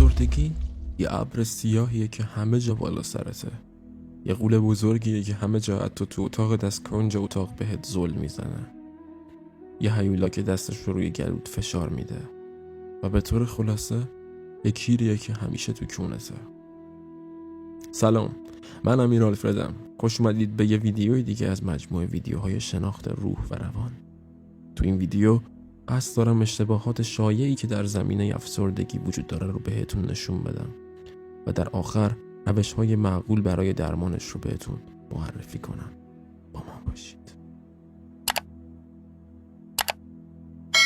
افسردگی یه ابر سیاهیه که همه جا بالا سرته. یه غول بزرگیه که همه جا حتی تو اتاق از کنج اتاق بهت زل میزنه. یه هیولا که دستش رو روی گلوت فشار میده و به طور خلاصه یه کیریه که همیشه تو کونته. سلام، من امیر آلفردم. خوش اومدید به یه ویدیوی دیگه از مجموعه ویدیوهای شناخت روح و روان. تو این ویدیو قصد دارم اشتباهات شایعی که در زمینه افسردگی وجود داره رو بهتون نشون بدم و در آخر روش‌های معقول برای درمانش رو بهتون معرفی کنم. با ما باشید.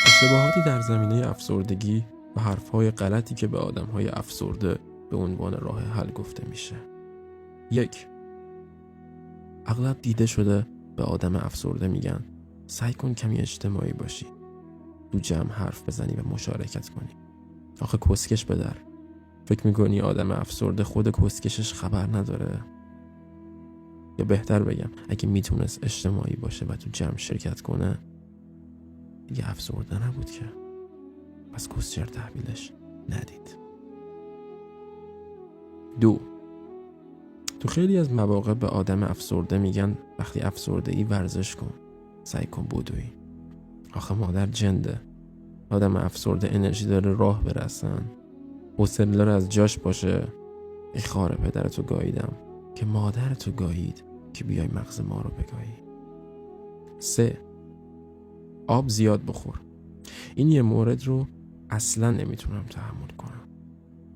اشتباهاتی در زمینه افسردگی و حرف‌های غلطی که به آدم‌های افسرده به عنوان راه حل گفته میشه. 1. اغلب دیده شده به آدم افسرده میگن سعی کن کمی اجتماعی باشی، تو جمع حرف بزنی و مشارکت کنی. آخه کسکش بدر. فکر میکنی آدم افسرده خود کسکشش خبر نداره؟ یا بهتر بگم اگه میتونست اجتماعی باشه و تو جمع شرکت کنه دیگه افسرده نبود که. پس کسچر تحویلش ندید. 2. تو خیلی از مواقع به آدم افسرده میگن وقتی افسرده ای ورزش کن، سعی کن بدوی. آخه مادر جنده. آدم افسرده انرژی داره راه برسن، حوصله داره از جاش باشه. ای خاره پدرتو گاییدم که مادرتو گایید که بیای مغز ما رو بگایی. 3. آب زیاد بخور. این یه مورد رو اصلا نمیتونم تحمل کنم.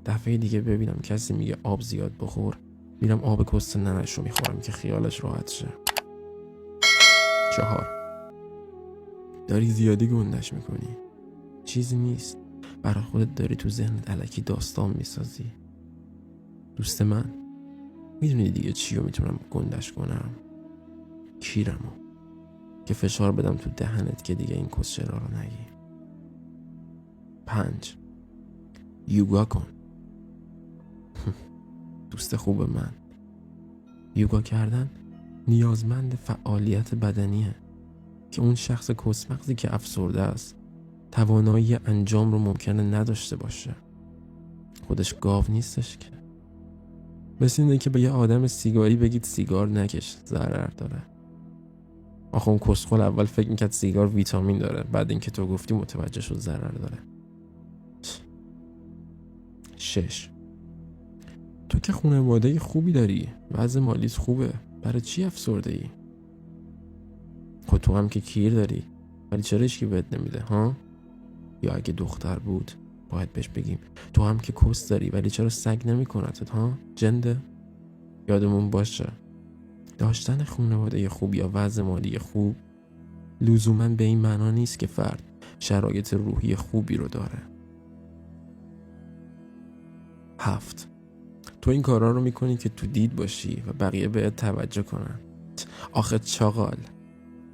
دفعه دیگه ببینم کسی میگه آب زیاد بخور، میرم آب کست ننش رو میخورم که خیالش راحت شه. 4. داری زیادی گندش میکنی. چیزی نیست، برای خودت داری تو ذهنت الکی داستان میسازی. دوست من، میدونی دیگه چی رو میتونم گندش کنم؟ کیرمو، که فشار بدم تو دهنت که دیگه این کسچرا رو نگی. 5. یوگا کن. دوست خوب من، یوگا کردن نیازمند فعالیت بدنیه که اون شخص کسمغزی که افسرده است توانایی انجام رو ممکنه نداشته باشه. خودش گاو نیستش که. مثل اینه که به یه آدم سیگاری بگید سیگار نکش، ضرر داره. آخه اون کسخل اول فکر میکرد سیگار ویتامین داره، بعد اینکه تو گفتی متوجه شد ضرر داره. 6. تو که خانواده خوبی داری، وضع مالیت خوبه، برای چی افسرده ای؟ خود تو هم که کیر داری، ولی چرا هیچکی بهت نمیده ها؟ یا اگه دختر بود باید بهش بگیم تو هم که کس داری ولی چرا سگ نمی کنتت ها؟ جنده؟ یادمون باشه داشتن خانواده خوب یا وضع مالی خوب لزوما به این معنا نیست که فرد شرایط روحی خوبی رو داره. 7. تو این کارا رو میکنی که تو دید باشی و بقیه بهت توجه کنن. آخه چاقال،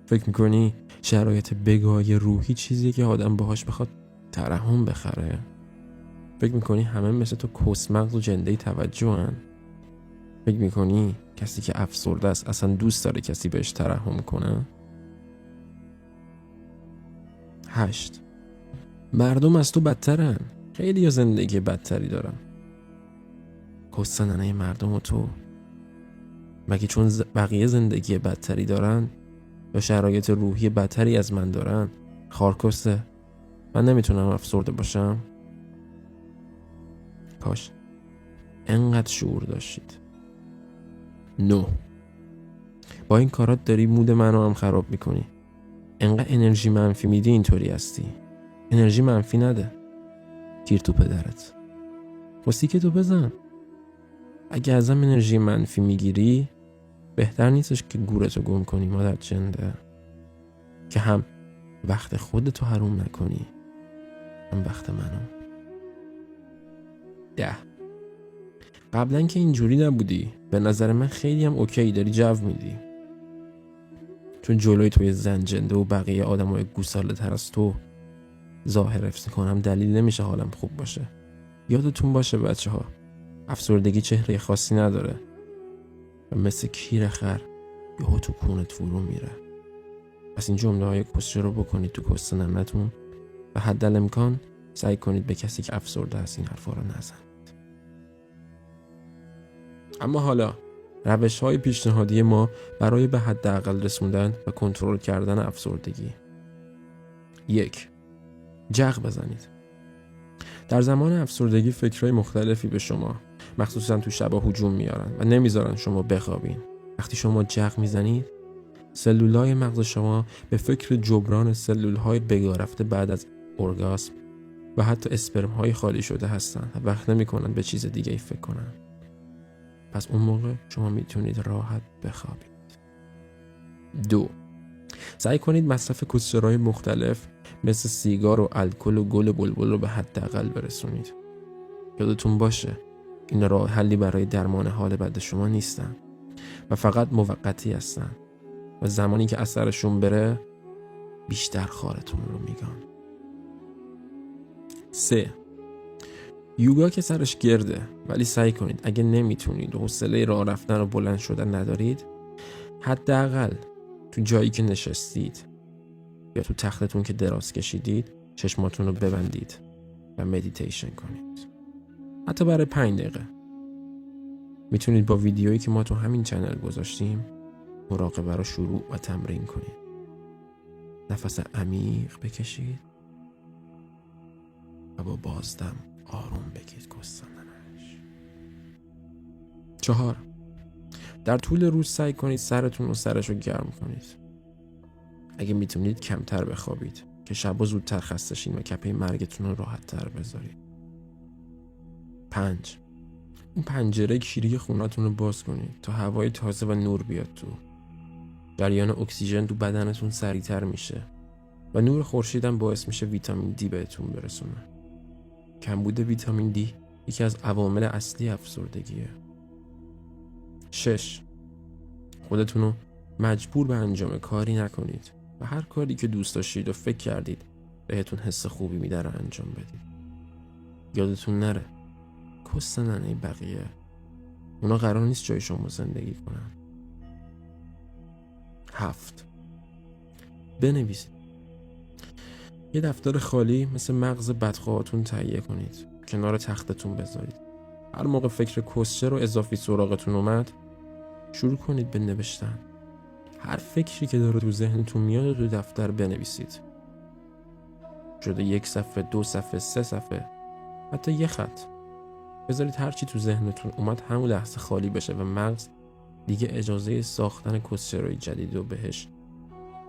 فکر میکنی شرایط بگاهی روحی چیزیه که آدم باهاش بخواد ترحم بخره؟ فکر میکنی همه مثل تو کسمغز و جندهی توجهن؟ فکر میکنی کسی که افسرده است اصلا دوست داره کسی بهش ترحم کنه؟ 8. مردم از تو بدترن. خیلی یا زندگی بدتری دارن. کسننه مردم و تو مگه چون بقیه زندگی بدتری دارن یا شرایط روحی بدتری از من دارن خارکسته من نمیتونم افسرده باشم؟ کاش انقدر شعور داشتید. 9. با این کارات داری مود منو هم خراب میکنی. انقدر انرژی منفی میدی اینطوری هستی. انرژی منفی نده. گیر تو پدرت. خواستی که تو بزن. اگه ازم انرژی منفی میگیری بهتر نیستش که گورتو گم کنی مادر جنده، که هم وقت خودتو حروم نکنی هم وقت منو. 10. قبلا که اینجوری نبودی. به نظر من خیلی هم اوکی، داری جو میدی. چون جلوی توی زن جنده و بقیه آدمای گوساله تر از تو ظاهر حفظ کنم دلیل نمیشه حالم خوب باشه. یادتون باشه بچه ها، افسردگی چهره خاصی نداره و مثل کیر خر یهو تو کونت فرو میره. پس این جمله های کسچه رو بکنید تو کست نمتون و حد الامکان سعی کنید به کسی که افسرده است این حرفا رو نزن. اما حالا روش‌های پیشنهادی ما برای به حداقل رسوندن و کنترل کردن افسردگی: 1. جغ بزنید. در زمان افسردگی فکرهای مختلفی به شما مخصوصا تو شبا هجوم میارن و نمیذارن شما بخوابین. وقتی شما جغ میزنید، سلولای مغز شما به فکر جبران سلولهای بگاه رفته بعد از اورگاسم و حتی اسپرم‌های خالی شده هستن و وقت نمی‌کنن به چیز دیگه ای فکر کنن. پس اون موقع شما میتونید راحت بخوابید. 2. سعی کنید مصرف کسچرهای مختلف مثل سیگار و الکل و گل بلبل رو به حداقل برسونید. یادتون باشه این راه حلی برای درمان حال بد شما نیستن و فقط موقتی هستن و زمانی که اثرشون بره بیشتر خارتون رو میگن. 3. یوگا که سرش گرده، ولی سعی کنید اگه نمیتونید و حوصله راه رفتن و بلند شدن ندارید، حداقل تو جایی که نشستید یا تو تختتون که دراز کشیدید چشماتون رو ببندید و مدیتیشن کنید. حتی برای 5 دقیقه. میتونید با ویدیویی که ما تو همین چنل گذاشتیم مراقبه رو شروع و تمرین کنید. نفس عمیق بکشید و با بازدم آروم بگید گستاندنش. 4. در طول روز سعی کنید سرتون و سرش رو گرم کنید. اگه میتونید کمتر بخوابید که شبا زودتر خسته شین و کپه مرگتون رو راحت تر بذارید. 5. اون پنجره کیری خونتون رو باز کنید تا هوای تازه و نور بیاد تو. جریان اکسیژن تو بدنتون سریعتر میشه و نور خورشید هم باعث میشه ویتامین دی بهتون برسونه. کمبود ویتامین دی یکی از عوامل اصلی افسردگیه. 6. خودتون رو مجبور به انجام کاری نکنید و هر کاری که دوست داشتید و فکر کردید بهتون حس خوبی میده رو انجام بدید. یادتون نره کستنن بقیه، اونا قرار نیست جای شما زندگی کنن. 7. بنویسید. یه دفتر خالی مثل مغز بدخواهاتون تهیه کنید، کنار تختتون بذارید. هر موقع فکر کسچر و اضافی سراغتون اومد شروع کنید به نوشتن. هر فکری که داره تو ذهنتون میاد تو دفتر بنویسید. شده 1 صفحه، 2 صفحه، 3 صفحه، حتی 1 خط. بذارید هر چی تو ذهنتون اومد همون لحظه خالی بشه و مغز دیگه اجازه ساختن کسچرهای جدید رو بهش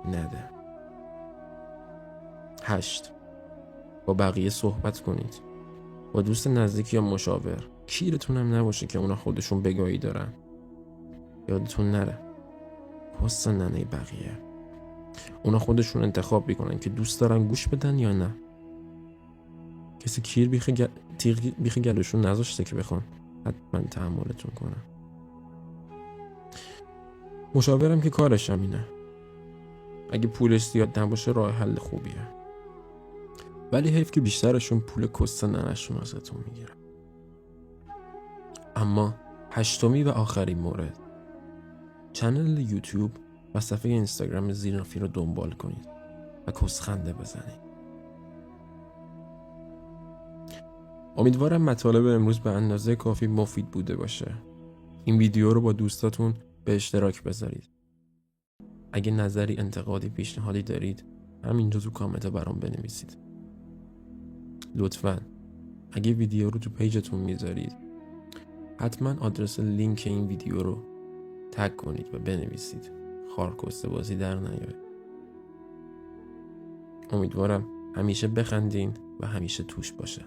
نده. 8. با بقیه صحبت کنید. با دوست نزدیک یا مشاور. کیرتون هم نباشه که اونا خودشون بگاهی دارن. یادتون نره پست ننه بقیه. اونا خودشون انتخاب میکنن که دوست دارن گوش بدن یا نه. کسی کیر بیخ گلوشون نذاشته که بخوان حتما تحملتون کنن. مشاورم که کارش همینه. اگه پولش زیاد نباشه راه حل خوبیه، ولی حیف که بیشترشون پول کست ننشون ازتون میگیرن. اما 8 و آخرین مورد، چنل یوتیوب و صفحه اینستاگرام زیرنافی رو دنبال کنید و کسخنده بزنید. امیدوارم مطالب امروز به اندازه کافی مفید بوده باشه. این ویدیو رو با دوستاتون به اشتراک بذارید. اگه نظری، انتقادی، پیشنهادی دارید همینجا تو کامنت برام بنویسید. لطفاً اگه ویدیو رو تو پیجتون میذارید حتما آدرس لینک این ویدیو رو تگ کنید و بنویسید خارکسته بازی در نیاد. امیدوارم همیشه بخندین و همیشه توش باشه.